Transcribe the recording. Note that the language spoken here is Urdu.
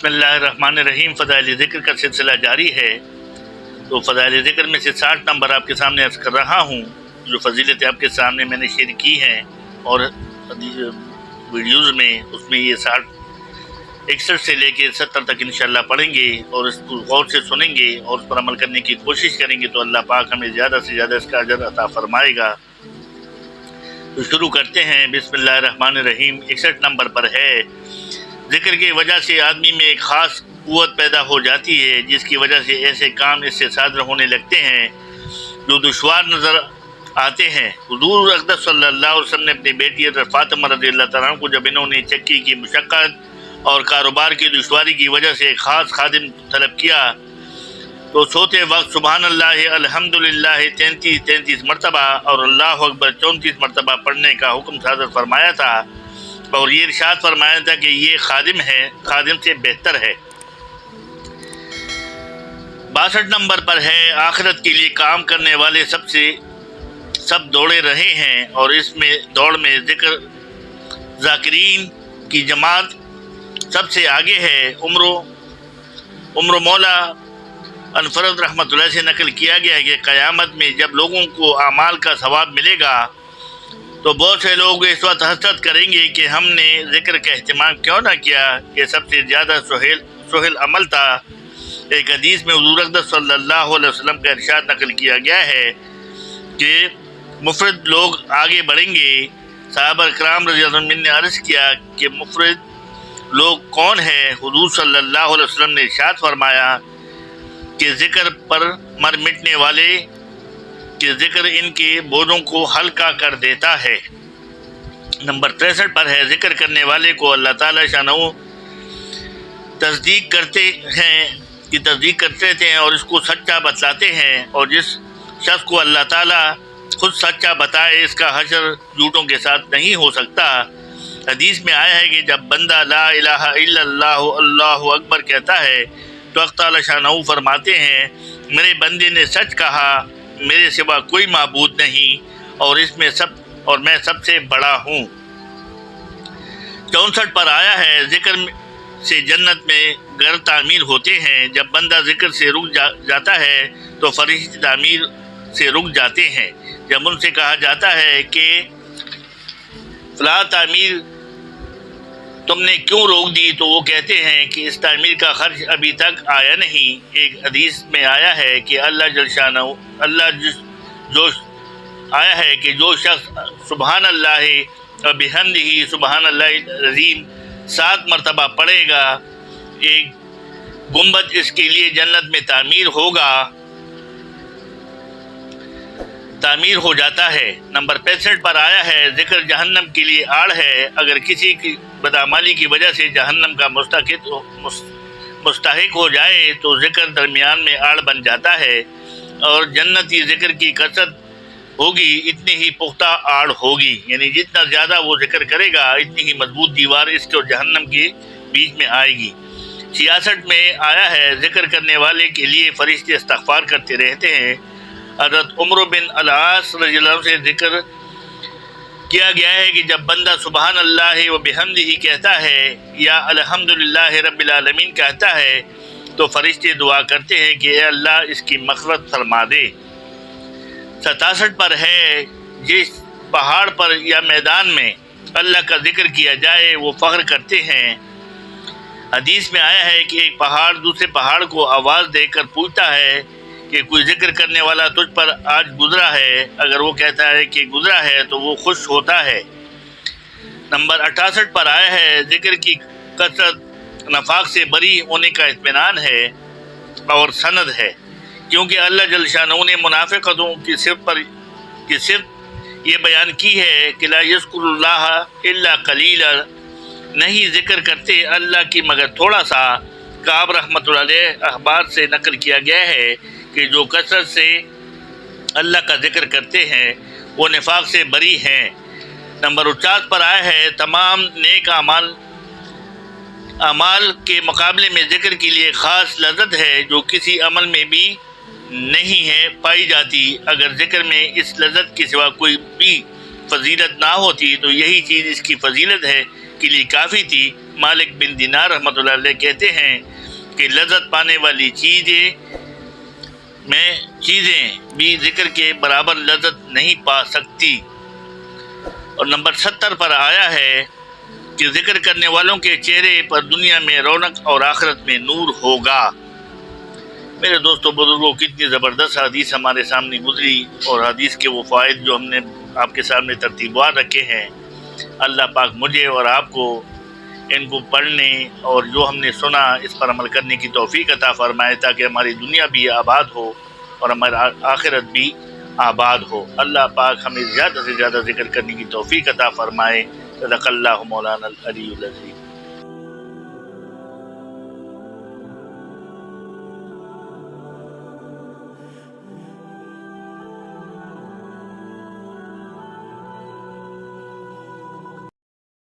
بسم اللہ الرحمن الرحیم۔ فضائل ذکر کا سلسلہ جاری ہے، تو فضائل ذکر میں سے 60 نمبر آپ کے سامنے عرض کر رہا ہوں، جو فضیلتیں آپ کے سامنے میں نے شیئر کی ہیں اور ویڈیوز میں، اس میں یہ 61 سے لے کے 70 تک انشاءاللہ پڑھیں گے اور اس کو غور سے سنیں گے اور اس پر عمل کرنے کی کوشش کریں گے تو اللہ پاک ہمیں زیادہ سے زیادہ اس کا اجر عطا فرمائے گا۔ تو شروع کرتے ہیں۔ بسم اللہ الرحمن الرحیم۔ 61 نمبر پر ہے، ذکر کی وجہ سے آدمی میں ایک خاص قوت پیدا ہو جاتی ہے، جس کی وجہ سے ایسے کام اس سے صادر ہونے لگتے ہیں جو دشوار نظر آتے ہیں۔ حضور اقدس صلی اللہ علیہ وسلم نے اپنی بیٹی حضرت فاطمہ رضی اللہ تعالیٰ عنہ کو جب انہوں نے چکی کی مشقت اور کاروبار کی دشواری کی وجہ سے ایک خاص خادم طلب کیا تو سوتے وقت سبحان اللہ الحمدللہ 33 مرتبہ اور اللہ اکبر 34 مرتبہ پڑھنے کا حکم صادر فرمایا تھا، اور یہ ارشاد فرمایا تھا کہ یہ خادم ہے، خادم سے بہتر ہے۔ 62 نمبر پر ہے، آخرت کے لیے کام کرنے والے سب دوڑے رہے ہیں اور اس میں دوڑ میں ذکر ذاکرین کی جماعت سب سے آگے ہے۔ عمر مولا انفرد رحمۃ اللہ سے نقل کیا گیا ہے کہ قیامت میں جب لوگوں کو اعمال کا ثواب ملے گا تو بہت سے لوگ اس وقت حسرت کریں گے کہ ہم نے ذکر کا اہتمام کیوں نہ کیا، یہ سب سے زیادہ سہل عمل تھا۔ ایک حدیث میں حضور اقدس صلی اللہ علیہ وسلم کا ارشاد نقل کیا گیا ہے کہ مفرد لوگ آگے بڑھیں گے۔ صحابہ کرام رضی اللہ عنہم نے عرض کیا کہ مفرد لوگ کون ہیں؟ حضور صلی اللہ علیہ وسلم نے ارشاد فرمایا کہ ذکر پر مر مٹنے والے، کہ ذکر ان کے بوجھوں کو ہلکا کر دیتا ہے۔ نمبر 63 پر ہے، ذکر کرنے والے کو اللہ تعالیٰ شانہ تصدیق کرتے ہیں اور اس کو سچا بتلاتے ہیں، اور جس شخص کو اللہ تعالیٰ خود سچا بتائے اس کا حشر جھوٹوں کے ساتھ نہیں ہو سکتا۔ حدیث میں آیا ہے کہ جب بندہ لا الہ الا اللہ اللہ اکبر کہتا ہے تو حق تعالیٰ شانہ فرماتے ہیں میرے بندے نے سچ کہا، میرے سوا کوئی معبود نہیں اور میں سب سے بڑا ہوں۔ 64 پر آیا ہے، ذکر سے جنت میں گھر تعمیر ہوتے ہیں۔ جب بندہ ذکر سے رک جاتا ہے تو فرشتے تعمیر سے رک جاتے ہیں۔ جب ان سے کہا جاتا ہے کہ فلاں تعمیر تم نے کیوں روک دی تو وہ کہتے ہیں کہ اس تعمیر کا خرچ ابھی تک آیا نہیں۔ ایک حدیث میں آیا ہے کہ جو شخص سبحان اللہ و بحمدہ سبحان اللہ العظیم 7 مرتبہ پڑھے گا، ایک گنبد اس کے لیے جنت میں تعمیر ہو جاتا ہے۔ نمبر 65 پر آیا ہے، ذکر جہنم کے لیے آڑ ہے۔ اگر کسی کی بدعمالی کی وجہ سے جہنم کا مستحق ہو جائے تو ذکر درمیان میں آڑ بن جاتا ہے، اور جنتی ذکر کی کثرت ہوگی اتنی ہی پختہ آڑ ہوگی، یعنی جتنا زیادہ وہ ذکر کرے گا اتنی ہی مضبوط دیوار اس کے اور جہنم کے بیچ میں آئے گی۔ 66 میں آیا ہے، ذکر کرنے والے کے لیے فرشتے استغفار کرتے رہتے ہیں۔ حضرت عمر بن العاص رضی اللہ عنہ سے ذکر کیا گیا ہے کہ جب بندہ سبحان اللہ و بحمدہ کہتا ہے یا الحمدللہ رب العالمین کہتا ہے تو فرشتے دعا کرتے ہیں کہ اے اللہ اس کی مغفرت فرما دے۔ 67 پر ہے، جس پہاڑ پر یا میدان میں اللہ کا ذکر کیا جائے وہ فخر کرتے ہیں۔ حدیث میں آیا ہے کہ ایک پہاڑ دوسرے پہاڑ کو آواز دے کر پوچھتا ہے کہ کوئی ذکر کرنے والا تجھ پر آج گزرا ہے؟ اگر وہ کہتا ہے کہ گزرا ہے تو وہ خوش ہوتا ہے۔ نمبر 68 پر آیا ہے، ذکر کی کثرت نفاق سے بری ہونے کا اطمینان ہے اور سند ہے، کیونکہ اللہ جل شانہ نے منافقتوں کی صرف یہ بیان کی ہے کہ لا یذکر اللہ الا قلیلا، نہیں ذکر کرتے اللہ کی مگر تھوڑا سا۔ کعب رحمۃ اللہ علیہ اخبار سے نقل کیا گیا ہے کہ جو کثرت سے اللہ کا ذکر کرتے ہیں وہ نفاق سے بری ہیں۔ نمبر 49 پر آیا ہے، تمام نیک اعمال کے مقابلے میں ذکر کے لیے خاص لذت ہے جو کسی عمل میں بھی نہیں ہے پائی جاتی۔ اگر ذکر میں اس لذت کے سوا کوئی بھی فضیلت نہ ہوتی تو یہی چیز اس کی فضیلت ہے کے لیے کافی تھی۔ مالک بن دینار رحمۃ اللہ علیہ کہتے ہیں کہ لذت پانے والی چیزیں بھی ذکر کے برابر لذت نہیں پا سکتی۔ اور نمبر 70 پر آیا ہے کہ ذکر کرنے والوں کے چہرے پر دنیا میں رونق اور آخرت میں نور ہوگا۔ میرے دوستوں بزرگوں، کتنی زبردست حدیث ہمارے سامنے گزری، اور حدیث کے وہ فوائد جو ہم نے آپ کے سامنے ترتیبوار رکھے ہیں، اللہ پاک مجھے اور آپ کو ان کو پڑھنے اور جو ہم نے سنا اس پر عمل کرنے کی توفیق عطا فرمائے، تاکہ ہماری دنیا بھی آباد ہو اور ہمارا آخرت بھی آباد ہو۔ اللہ پاک ہمیں زیادہ سے زیادہ ذکر کرنے کی توفیق عطا فرمائے۔ صدق اللہ مولانا العلی العظیم۔